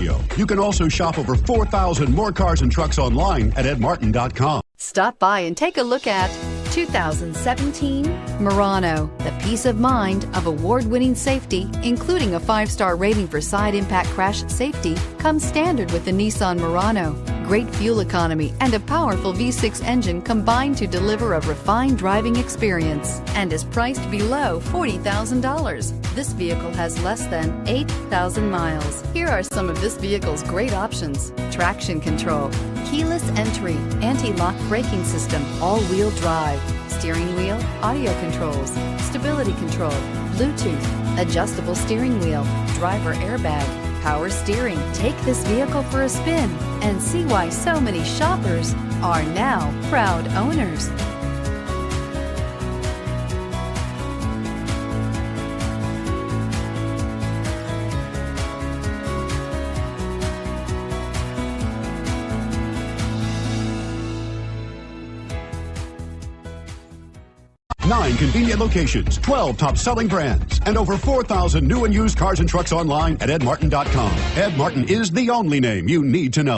video. You can also shop over 4,000 more cars and trucks online at edmartin.com. Stop by and take a look at 2017 Murano. The peace of mind of award-winning safety, including a 5-star rating for side impact crash safety, comes standard with the Nissan Murano. Great fuel economy and a powerful V6 engine combine to deliver a refined driving experience and is priced below $40,000. This vehicle has less than 8,000 miles. Here are some of this vehicle's great options: traction control, keyless entry, anti-lock braking system, all-wheel drive, steering wheel audio controls, stability control, Bluetooth, adjustable steering wheel, driver airbag, power steering. Take this vehicle for a spin and see why so many shoppers are now proud owners. Nine convenient locations, 12 top-selling brands, and over 4,000 new and used cars and trucks online at edmartin.com. Ed Martin is the only name you need to know.